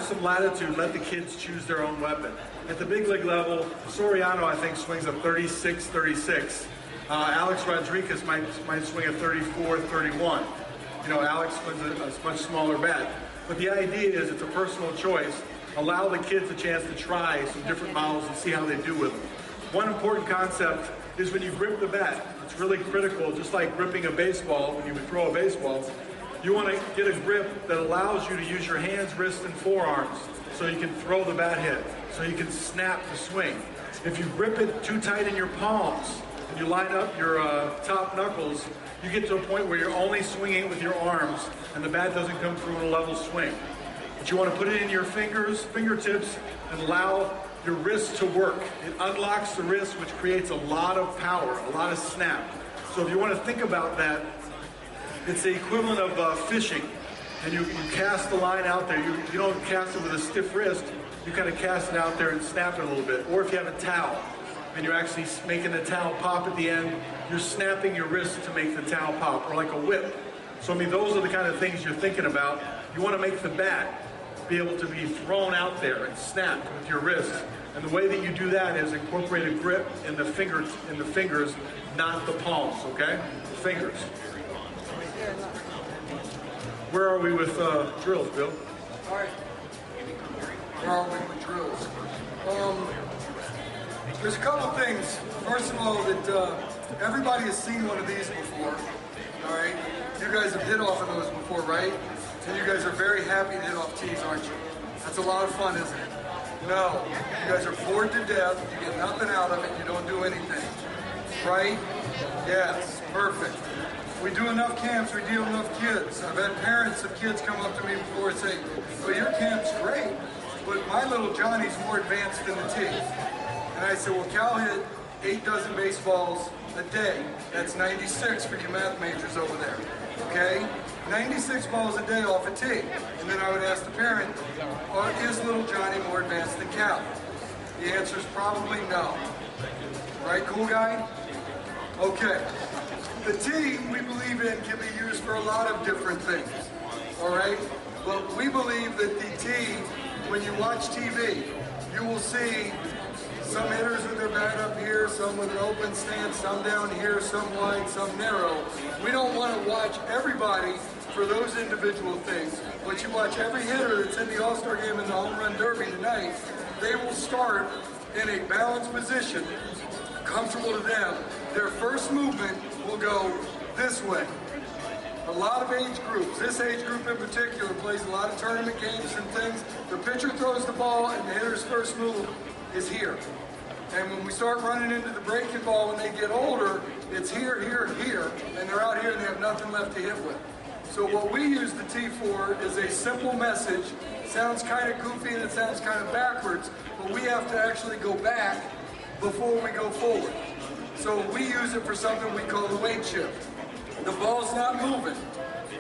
some latitude, let the kids choose their own weapon. At the big league level, Soriano, I think, swings a 36-36. Alex Rodriguez might swing a 34-31. You know, Alex swings a much smaller bat. But the idea is it's a personal choice. Allow the kids a chance to try some different models and see how they do with them. One important concept is when you grip the bat, it's really critical, just like gripping a baseball, when you would throw a baseball, you want to get a grip that allows you to use your hands, wrists, and forearms so you can throw the bat hit, so you can snap the swing. If you grip it too tight in your palms and you line up your top knuckles, you get to a point where you're only swinging with your arms and the bat doesn't come through in a level swing. But you want to put it in your fingertips, and allow your wrist to work. It unlocks the wrist, which creates a lot of power, a lot of snap. So if you want to think about that, it's the equivalent of fishing. And you cast the line out there. You don't cast it with a stiff wrist. You kind of cast it out there and snap it a little bit. Or if you have a towel, and you're actually making the towel pop at the end, you're snapping your wrist to make the towel pop, or like a whip. So I mean, those are the kind of things you're thinking about. You want to make the bat be able to be thrown out there and snapped with your wrist. And the way that you do that is incorporate a grip in the fingers, not the palms, okay? The fingers. Where are we with drills, Bill? All right. Where are we with drills? There's a couple things. First of all, that everybody has seen one of these before. All right? You guys have hit off of those before, right? And you guys are very happy to hit off tees, aren't you? That's a lot of fun, isn't it? No. You guys are bored to death. You get nothing out of it. You don't do anything. Right? Yes. Perfect. We do enough camps. We deal enough kids. I've had parents of kids come up to me before and say, well, your camp's great, but my little Johnny's more advanced than the tee. And I said, well, Cal hit 8 dozen baseballs a day. That's 96 for you math majors over there. Okay? 96 balls a day off a tee. And then I would ask the parent, is little Johnny more advanced than Cal? The answer is probably no. Right, cool guy? Okay. The tee, we believe in, can be used for a lot of different things. All right? But we believe that the tee, when you watch TV, you will see some hitters with their bat up here, some with an open stance, some down here, some wide, some narrow. We don't want to watch everybody for those individual things, but you watch every hitter that's in the All-Star game in the Home Run Derby tonight, they will start in a balanced position, comfortable to them. Their first movement will go this way. A lot of age groups, this age group in particular, plays a lot of tournament games and things. The pitcher throws the ball and the hitter's first move is here. And when we start running into the breaking ball when they get older, it's here, here, here, and they're out here and they have nothing left to hit with. So what we use the tee for is a simple message. It sounds kind of goofy and it sounds kind of backwards, but we have to actually go back before we go forward. So we use it for something we call the weight shift. The ball's not moving,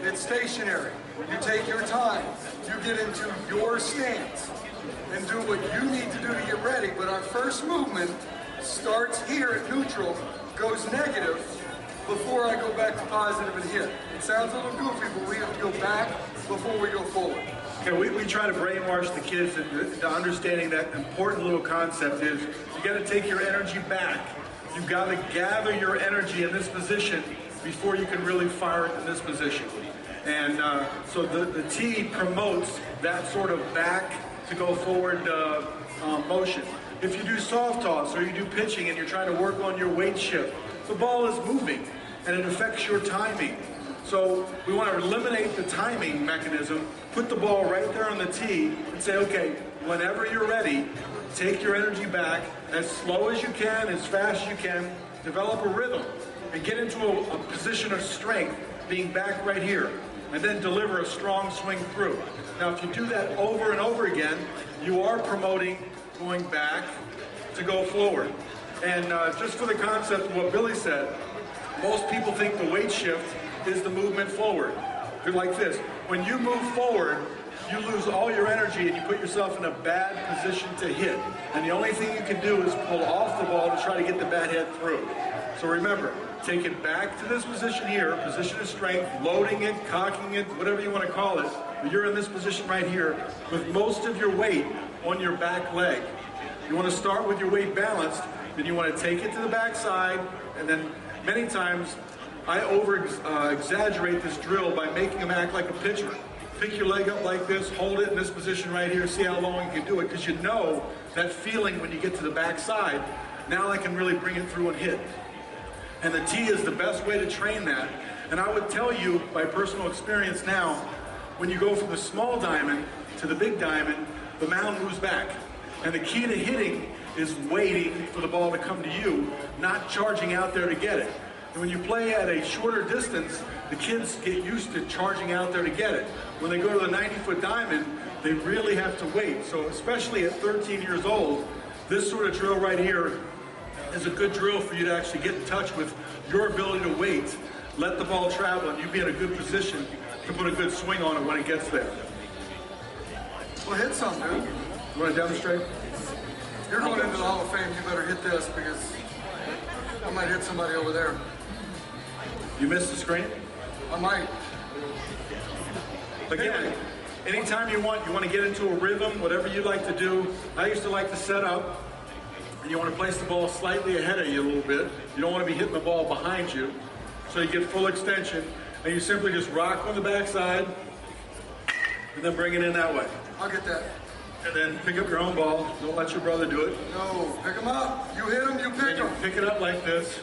it's stationary. You take your time, you get into your stance and do what you need to do to get ready, but our first movement starts here at neutral, goes negative, before I go back to positive and hit. It sounds a little goofy, but we have to go back before we go forward. Yeah, we try to brainwash the kids into understanding that important little concept is you got to take your energy back. You've got to gather your energy in this position before you can really fire it in this position. And so the tee promotes that sort of back to go forward motion. If you do soft toss or you do pitching and you're trying to work on your weight shift, the ball is moving and it affects your timing. So we want to eliminate the timing mechanism, put the ball right there on the tee and say, okay, whenever you're ready, take your energy back as slow as you can, as fast as you can, develop a rhythm and get into a position of strength, being back right here, and then deliver a strong swing through. Now, if you do that over and over again, you are promoting going back to go forward. And just for the concept of what Billy said, most people think the weight shift is the movement forward. You're like this. When you move forward, you lose all your energy and you put yourself in a bad position to hit. And the only thing you can do is pull off the ball to try to get the bat head through. So remember, take it back to this position here, position of strength, loading it, cocking it, whatever you want to call it, but you're in this position right here with most of your weight on your back leg. You want to start with your weight balanced, then you want to take it to the back side, and then many times I exaggerate this drill by making them act like a pitcher. Pick your leg up like this, hold it in this position right here, see how long you can do it, because you know that feeling when you get to the back side. Now I can really bring it through and hit. And the tee is the best way to train that. And I would tell you by personal experience now, when you go from the small diamond to the big diamond, the mound moves back. And the key to hitting is waiting for the ball to come to you, not charging out there to get it. And when you play at a shorter distance, the kids get used to charging out there to get it. When they go to the 90-foot diamond, they really have to wait. So especially at 13 years old, this sort of drill right here is a good drill for you to actually get in touch with your ability to wait, let the ball travel, and you be in a good position to put a good swing on it when it gets there. Well, hit some, dude. You want to demonstrate? You're going into the Hall of Fame, you better hit this because I might hit somebody over there. You missed the screen? I might. Again, anytime you want to get into a rhythm, whatever you like to do. I used to like to set up, and you want to place the ball slightly ahead of you a little bit. You don't want to be hitting the ball behind you, so you get full extension, and you simply just rock on the backside, and then bring it in that way. I'll get that. And then pick up your own ball. Don't let your brother do it. No, pick them up. You hit them, you pick them. Pick it up like this,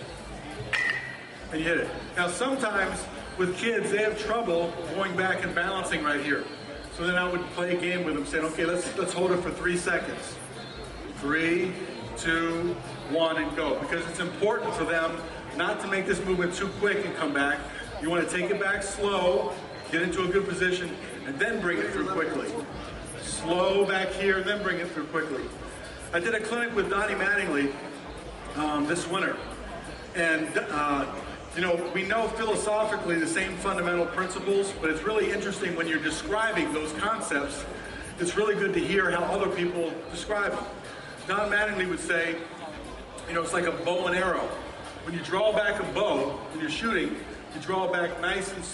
and you hit it. Now sometimes with kids, they have trouble going back and balancing right here. So then I would play a game with them saying, okay, let's hold it for 3 seconds. 3, 2, 1, and go. Because it's important for them not to make this movement too quick and come back. You want to take it back slow, get into a good position, and then bring it through quickly. Slow back here, and then bring it through quickly. I did a clinic with Donnie Mattingly this winter. And we know philosophically the same fundamental principles, but it's really interesting when you're describing those concepts, it's really good to hear how other people describe them. Don Mattingly would say, it's like a bow and arrow. When you draw back a bow, when you're shooting, you draw it back nice and